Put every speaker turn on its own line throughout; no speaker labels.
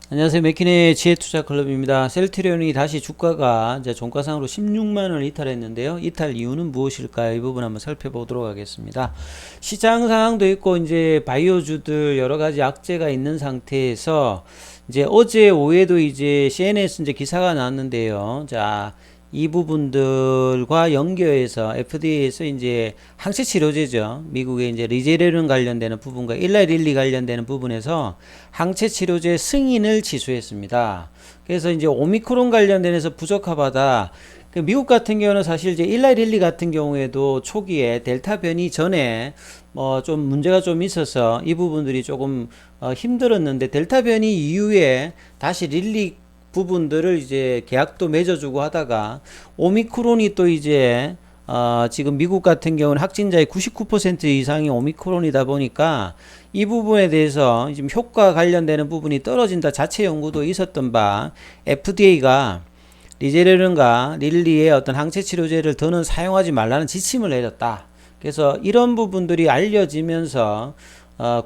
안녕하세요. 맥키네 지혜투자클럽입니다. 셀트리온이 다시 주가가 이제 종가상으로 16만원을 이탈했는데요. 이탈 이유는 무엇일까요? 이 부분 한번 살펴보도록 하겠습니다. 시장 상황도 있고 이제 바이오주들 여러 가지 악재가 있는 상태에서 이제 어제 오후에도 이제 CNN에서 이제 기사가 나왔는데요. 자, 이 부분들과 연결해서 FDA에서 이제 항체 치료제죠. 미국의 이제 리제레론 관련되는 부분과 일라릴리 관련되는 부분에서 항체 치료제 승인을 취소했습니다. 그래서 이제 오미크론 관련돼서 부적합하다. 미국 같은 경우는 사실 이제 일라릴리 같은 경우에도 초기에 델타 변이 전에 좀 문제가 좀 있어서 이 부분들이 조금 힘들었는데 델타 변이 이후에 다시 릴리 부분들을 이제 계약도 맺어주고 하다가 오미크론이 또 이제 지금 미국 같은 경우는 확진자의 99% 이상이 오미크론이다 보니까 이 부분에 대해서 지금 효과 관련되는 부분이 떨어진다 자체 연구도 있었던 바 FDA가 리제레론과 릴리의 어떤 항체 치료제를 더는 사용하지 말라는 지침을 내렸다. 그래서 이런 부분들이 알려지면서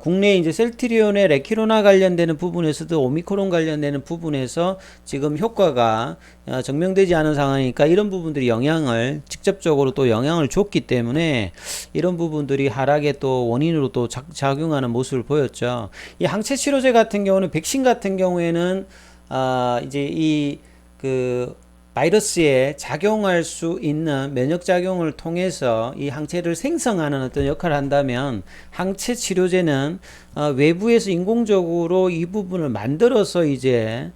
국내 이제 셀트리온의 레키로나 관련되는 부분에서도 오미크론 관련되는 부분에서 지금 효과가 증명되지 않은 상황이니까 이런 부분들이 영향을 직접적으로 또 영향을 줬기 때문에 이런 부분들이 하락의 또 원인으로 또 작용하는 모습을 보였죠. 이 항체 치료제 같은 경우는 백신 같은 경우에는 이제 이 바이러스에 작용할 수 있는 면역작용을 통해서 이 항체를 생성하는 어떤 역할을 한다면 항체 치료제는 외부에서 인공적으로 이 부분을 만들어서 이제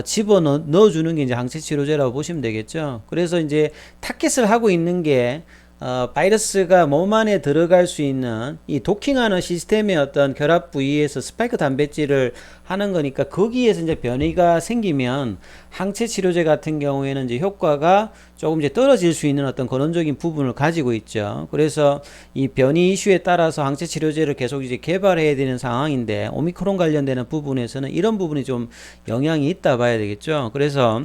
집어 넣어주는 게 이제 항체 치료제라고 보시면 되겠죠. 그래서 이제 타겟을 하고 있는 게 바이러스가 몸 안에 들어갈 수 있는 이 도킹하는 시스템의 어떤 결합 부위에서 스파이크 단백질을 하는 거니까 거기에서 이제 변이가 생기면 항체 치료제 같은 경우에는 이제 효과가 조금 이제 떨어질 수 있는 어떤 근원적인 부분을 가지고 있죠. 그래서 이 변이 이슈에 따라서 항체 치료제를 계속 이제 개발해야 되는 상황인데 오미크론 관련되는 부분에서는 이런 부분이 좀 영향이 있다 봐야 되겠죠. 그래서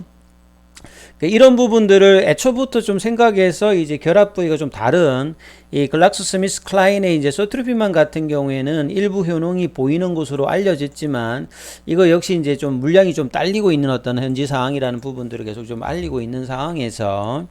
이런 부분들을 애초부터 좀 생각해서 이제 결합 부위가 좀 다른 이 글락소스미스 클라인의 이제 소트로피만 같은 경우에는 일부 효능이 보이는 것으로 알려졌지만 이거 역시 이제 좀 물량이 좀 딸리고 있는 어떤 현지 상황이라는 부분들을 계속 좀 알리고 있는 상황에서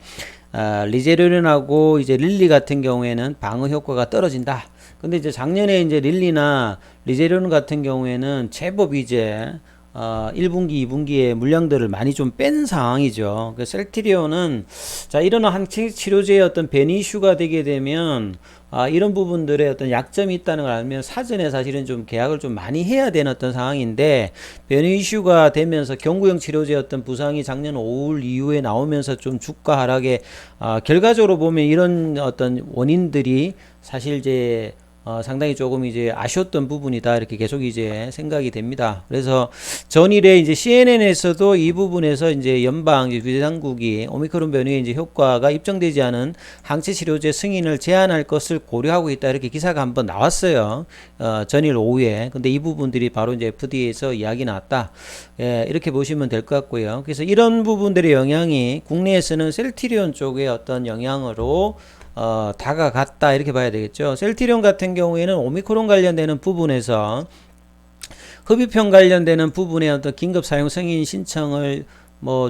리제르린하고 이제 릴리 같은 경우에는 방어 효과가 떨어진다. 근데 이제 작년에 이제 릴리나 리제르린 같은 경우에는 제법 이제 1분기, 2분기에 물량들을 많이 좀 뺀 상황이죠. 그 셀트리온은 자, 이런 항체 치료제의 어떤 변이 이슈가 되게 되면 이런 부분들의 어떤 약점이 있다는 걸 알면 사전에 사실은 좀 계약을 좀 많이 해야 되는 어떤 상황인데 변이 이슈가 되면서 경구용 치료제 어떤 부상이 작년 5월 이후에 나오면서 좀 주가 하락에 결과적으로 보면 이런 어떤 원인들이 사실 이제 상당히 조금 이제 아쉬웠던 부분이다 이렇게 계속 이제 생각이 됩니다. 그래서 전일에 이제 CNN에서도 이 부분에서 이제 연방 규제 당국이 오미크론 변이의 이제 효과가 입증되지 않은 항체 치료제 승인을 제한할 것을 고려하고 있다 이렇게 기사가 한번 나왔어요. 전일 오후에. 근데 이 부분들이 바로 이제 FDA에서 이야기 나왔다. 예, 이렇게 보시면 될 것 같고요. 그래서 이런 부분들의 영향이 국내에서는 셀트리온 쪽의 어떤 영향으로 다가갔다 이렇게 봐야 되겠죠. 셀트리온 같은 경우에는 오미크론 관련되는 부분에서 흡입형 관련되는 부분의 어떤 긴급 사용 승인 신청을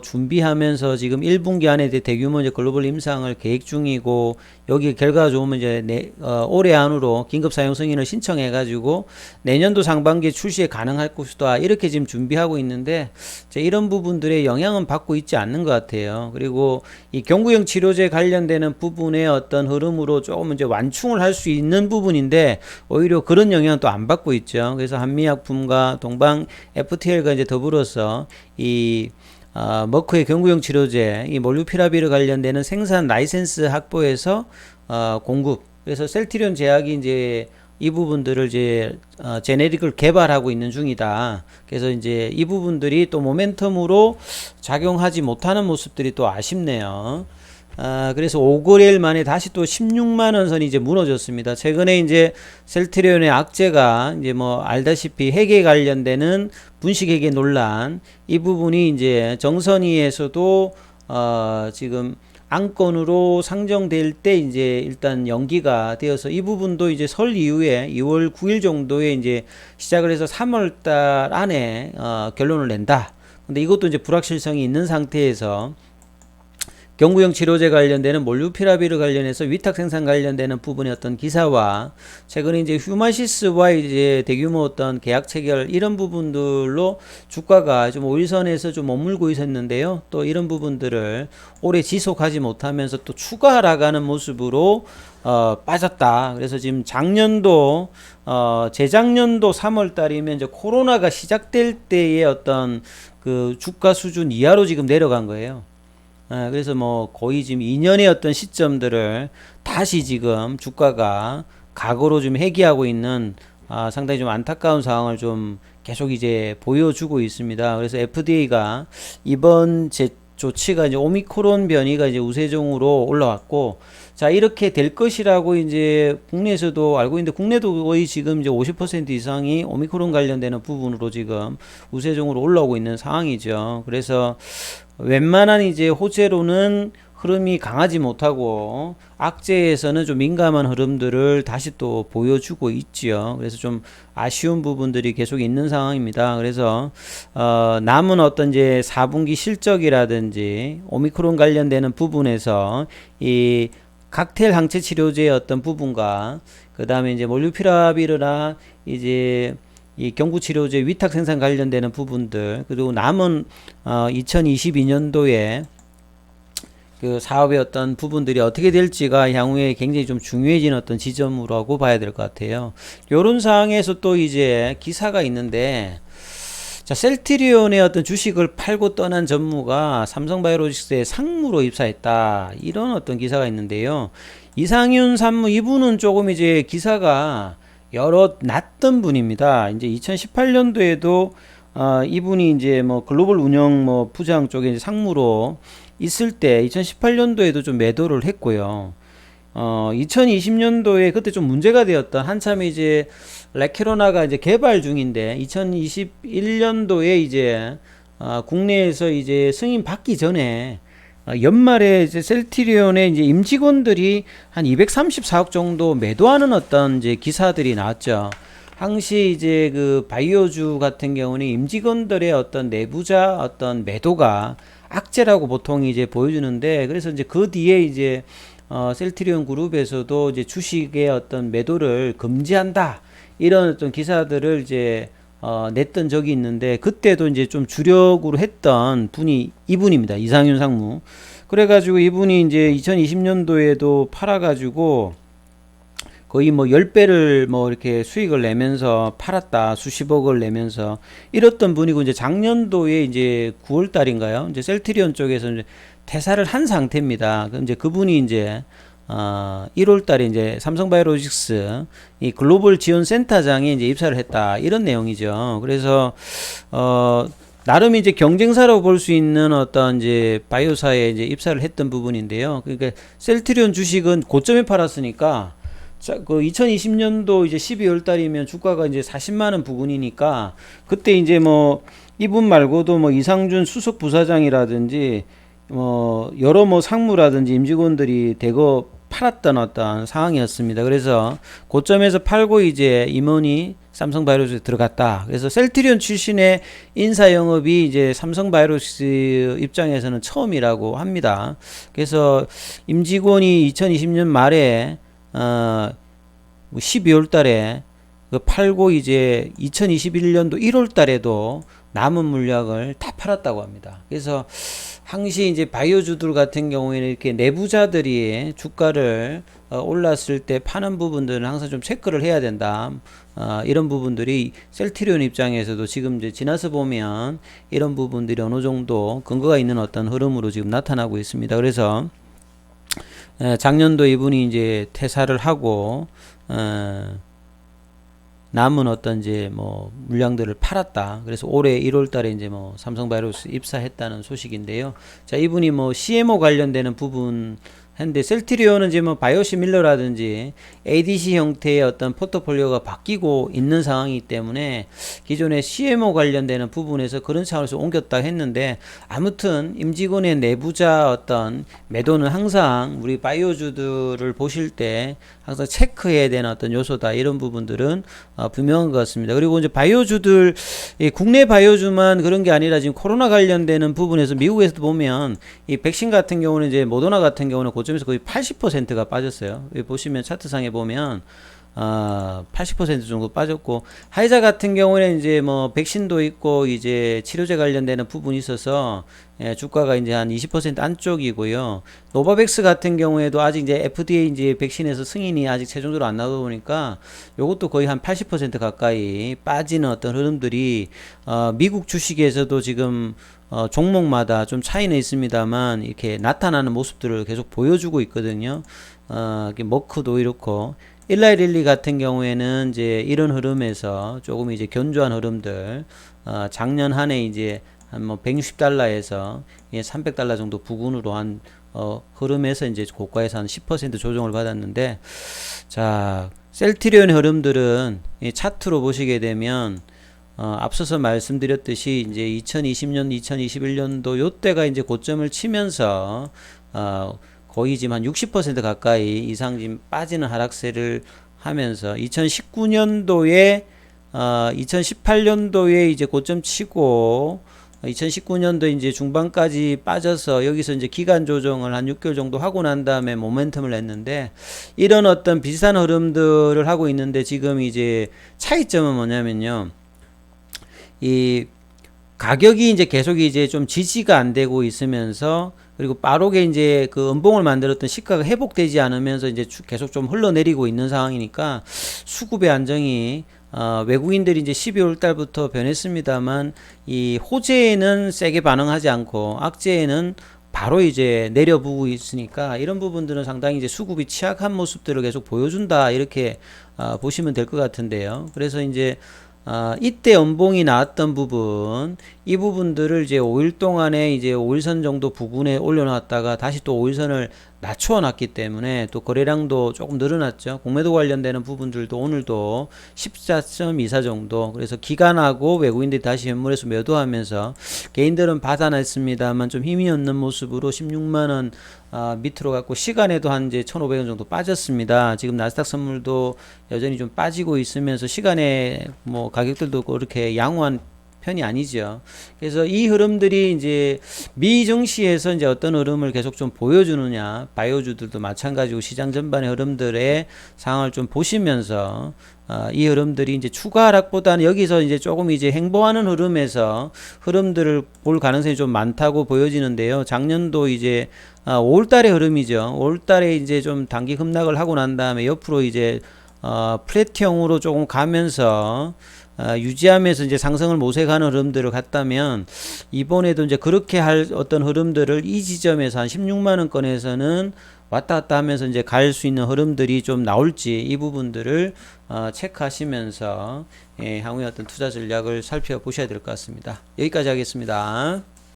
준비하면서 지금 1분기 안에 대규모 이제 글로벌 임상을 계획 중이고 여기 결과가 좋으면 이제 올해 안으로 긴급 사용 승인을 신청해 가지고 내년도 상반기에 출시에 가능할 것이다 이렇게 지금 준비하고 있는데 이런 부분들의 영향은 받고 있지 않는 것 같아요. 그리고 이 경구용 치료제 관련되는 부분의 어떤 흐름으로 조금 이제 완충을 할 수 있는 부분인데 오히려 그런 영향은 또 안 받고 있죠. 그래서 한미약품과 동방 FTL과 이제 더불어서 이 머크의 경구용 치료제, 이 몰루피라비르 관련되는 생산 라이센스 확보에서 공급. 그래서 셀트리온 제약이 이제 이 부분들을 이제 제네릭을 개발하고 있는 중이다. 그래서 이제 이 부분들이 또 모멘텀으로 작용하지 못하는 모습들이 또 아쉽네요. 그래서 5거래일 만에 다시 또 16만원 선이 이제 무너졌습니다. 최근에 이제 셀트리온의 악재가 이제 알다시피 핵에 관련되는 분식회계 논란 이 부분이 이제 정선의에서도 지금 안건으로 상정될 때 이제 일단 연기가 되어서 이 부분도 이제 설 이후에 2월 9일 정도에 이제 시작을 해서 3월 달 안에 결론을 낸다. 근데 이것도 이제 불확실성이 있는 상태에서 경구용 치료제 관련되는 몰누피라비르 관련해서 위탁 생산 관련되는 부분의 어떤 기사와 최근에 이제 휴마시스와 이제 대규모 어떤 계약 체결 이런 부분들로 주가가 좀 5일선에서 좀 머물고 있었는데요. 또 이런 부분들을 오래 지속하지 못하면서 또 추가 하락하는 모습으로 빠졌다. 그래서 지금 작년도 재작년도 3월 달이면 이제 코로나가 시작될 때의 어떤 그 주가 수준 이하로 지금 내려간 거예요. 그래서 뭐 거의 지금 2년의 어떤 시점들을 다시 지금 주가가 과거로 좀 회귀하고 있는 상당히 좀 안타까운 상황을 좀 계속 이제 보여주고 있습니다. 그래서 FDA가 이번 조치가 이제 오미크론 변이가 이제 우세종으로 올라왔고, 자, 이렇게 될 것이라고 이제 국내에서도 알고 있는데, 국내도 거의 지금 이제 50% 이상이 오미크론 관련되는 부분으로 지금 우세종으로 올라오고 있는 상황이죠. 그래서 웬만한 이제 호재로는 흐름이 강하지 못하고 악재에서는 좀 민감한 흐름들을 다시 또 보여주고 있지요. 그래서 좀 아쉬운 부분들이 계속 있는 상황입니다. 그래서 남은 어떤 이제 4분기 실적이라든지 오미크론 관련되는 부분에서 이 칵테일 항체 치료제의 어떤 부분과 그 다음에 이제 몰누피라비르나 이제 이 경구치료제 위탁 생산 관련되는 부분들, 그리고 남은 2022년도에 그 사업의 어떤 부분들이 어떻게 될지가 향후에 굉장히 좀 중요해진 어떤 지점으로하고 봐야 될 것 같아요. 요런 상황에서 또 이제 기사가 있는데, 자, 셀트리온의 어떤 주식을 팔고 떠난 전무가 삼성바이오로직스의 상무로 입사했다. 이런 어떤 기사가 있는데요. 이상윤 산무, 이분은 조금 이제 기사가 여러 났던 분입니다. 이제 2018년도에도 이분이 이제 뭐 글로벌 운영 뭐 부장 쪽에 이제 상무로 있을 때 2018년도에도 좀 매도를 했고요. 2020년도에 그때 좀 문제가 되었던 한참 이제 레케로나가 이제 개발 중인데 2021년도에 이제 국내에서 이제 승인 받기 전에 연말에 이제 셀트리온의 이제 임직원들이 한 234억 정도 매도하는 어떤 이제 기사들이 나왔죠. 항시 이제 그 바이오주 같은 경우는 임직원들의 어떤 내부자 어떤 매도가 악재라고 보통 이제 보여주는데, 그래서 이제 그 뒤에 이제 셀트리온 그룹에서도 이제 주식의 어떤 매도를 금지한다 이런 어떤 기사들을 이제 냈던 적이 있는데, 그때도 이제 좀 주력으로 했던 분이 이분입니다. 이상윤 상무. 그래가지고 이분이 이제 2020년도에도 팔아가지고 거의 뭐 10배를 뭐 이렇게 수익을 내면서 팔았다. 수십억을 내면서 이랬던 분이고, 이제 작년도에 이제 9월 달인가요? 이제 셀트리온 쪽에서 이제 퇴사를 한 상태입니다. 그럼 이제 그분이 이제 1월 달에 이제 삼성바이오로직스 이 글로벌 지원 센터장에 이제 입사를 했다. 이런 내용이죠. 그래서 나름 이제 경쟁사라고 볼 수 있는 어떤 이제 바이오사에 이제 입사를 했던 부분인데요. 그러니까 셀트리온 주식은 고점에 팔았으니까, 자, 그 2020년도 이제 12월 달이면 주가가 이제 40만 원 부근이니까, 그때 이제 뭐 이분 말고도 뭐 이상준 수석 부사장이라든지 여러 뭐 상무라든지 임직원들이 대거 팔았던 어떤 상황이었습니다. 그래서 고점에서 팔고 이제 임원이 삼성바이오로직스에 들어갔다. 그래서 셀트리온 출신의 인사 영업이 이제 삼성바이오로직스 입장에서는 처음이라고 합니다. 그래서 임직원이 2020년 말에 12월 달에 팔고 이제 2021년도 1월 달에도 남은 물량을 다 팔았다고 합니다. 그래서 항시 이제 바이오주들 같은 경우에는 이렇게 내부자들이 주가를 올랐을 때 파는 부분들은 항상 좀 체크를 해야 된다. 이런 부분들이 셀트리온 입장에서도 지금 이제 지나서 보면 이런 부분들이 어느 정도 근거가 있는 어떤 흐름으로 지금 나타나고 있습니다. 그래서 작년도 이분이 이제 퇴사를 하고 남은 어떤 이제 뭐 물량들을 팔았다. 그래서 올해 1월 달에 이제 뭐 삼성바이오로직스 입사했다는 소식인데요. 자, 이분이 뭐 CMO 관련되는 부분 했는데 셀트리온은 이제 뭐 바이오시밀러라든지 ADC 형태의 어떤 포트폴리오가 바뀌고 있는 상황이기 때문에 기존의 CMO 관련되는 부분에서 그런 차원에서 옮겼다 했는데, 아무튼 임직원의 내부자 어떤 매도는 항상 우리 바이오주들을 보실 때 항상 체크해야 되는 어떤 요소다, 이런 부분들은 분명한 것 같습니다. 그리고 이제 바이오주들, 국내 바이오주만 그런 게 아니라 지금 코로나 관련되는 부분에서 미국에서도 보면 이 백신 같은 경우는 이제 모더나 같은 경우는 고점에서 거의 80%가 빠졌어요. 여기 보시면 차트상에 보면 80% 정도 빠졌고, 화이자 같은 경우는 이제 뭐 백신도 있고 이제 치료제 관련되는 부분이 있어서 주가가 이제 한 20% 안쪽이고요. 노바백스 같은 경우에도 아직 이제 FDA 이제 백신에서 승인이 아직 최종적으로 안 나오다 보니까 요것도 거의 한 80% 가까이 빠지는 어떤 흐름들이 미국 주식에서도 지금 종목마다 좀 차이는 있습니다만 이렇게 나타나는 모습들을 계속 보여주고 있거든요. 머크도 이렇고, 일라이릴리 같은 경우에는 이제 이런 흐름에서 조금 이제 견조한 흐름들, 작년 한 해 이제 한 뭐 160달러에서 300달러 정도 부근으로 한 흐름에서 이제 고가에서 한 10% 조정을 받았는데, 자, 셀트리온의 흐름들은 이 차트로 보시게 되면 앞서서 말씀드렸듯이 이제 2020년, 2021년도 요때가 이제 고점을 치면서 거의 지금 한 60% 가까이 이상 지금 빠지는 하락세를 하면서 2018년도에 이제 고점 치고 2019년도 이제 중반까지 빠져서 여기서 이제 기간 조정을 한 6개월 정도 하고 난 다음에 모멘텀을 냈는데, 이런 어떤 비슷한 흐름들을 하고 있는데 지금 이제 차이점은 뭐냐면요. 이 가격이 이제 계속 이제 좀 지지가 안 되고 있으면서, 그리고 빠르게 이제 그 음봉을 만들었던 시가가 회복되지 않으면서 이제 계속 좀 흘러내리고 있는 상황이니까 수급의 안정이 외국인들이 이제 12월 달부터 변했습니다만 이 호재에는 세게 반응하지 않고 악재에는 바로 이제 내려보고 있으니까 이런 부분들은 상당히 이제 수급이 취약한 모습들을 계속 보여준다, 이렇게 보시면 될 것 같은데요. 그래서 이제 이때 연봉이 나왔던 부분, 이 부분들을 이제 5일 동안에 이제 5일선 정도 부근에 올려놨다가 다시 또 5일선을 낮춰 놨기 때문에 또 거래량도 조금 늘어났죠. 공매도 관련되는 부분들도 오늘도 14.24 정도. 그래서 기관하고 외국인들이 다시 현물에서 매도하면서 개인들은 받아냈습니다만 좀 힘이 없는 모습으로 16만원 밑으로 갔고, 시간에도 한 이제 1,500원 정도 빠졌습니다. 지금 나스닥 선물도 여전히 좀 빠지고 있으면서 시간에 뭐 가격들도 그렇게 양호한 편이 아니죠. 그래서 이 흐름들이 이제 미 증시에서 이제 어떤 흐름을 계속 좀 보여주느냐, 바이오주들도 마찬가지고 시장 전반의 흐름들의 상황을 좀 보시면서 이 흐름들이 이제 추가 하락보다는 여기서 이제 조금 이제 행보하는 흐름에서 흐름들을 볼 가능성이 좀 많다고 보여지는데요. 작년도 이제 5월달의 흐름이죠. 5월달에 이제 좀 단기 급락을 하고 난 다음에 옆으로 이제 플랫형으로 조금 가면서 유지하면서 이제 상승을 모색하는 흐름들을 갔다면, 이번에도 이제 그렇게 할 어떤 흐름들을 이 지점에서 한 16만원권에서는 왔다 갔다 하면서 이제 갈 수 있는 흐름들이 좀 나올지, 이 부분들을 체크하시면서 향후의 어떤 투자 전략을 살펴보셔야 될 것 같습니다. 여기까지 하겠습니다.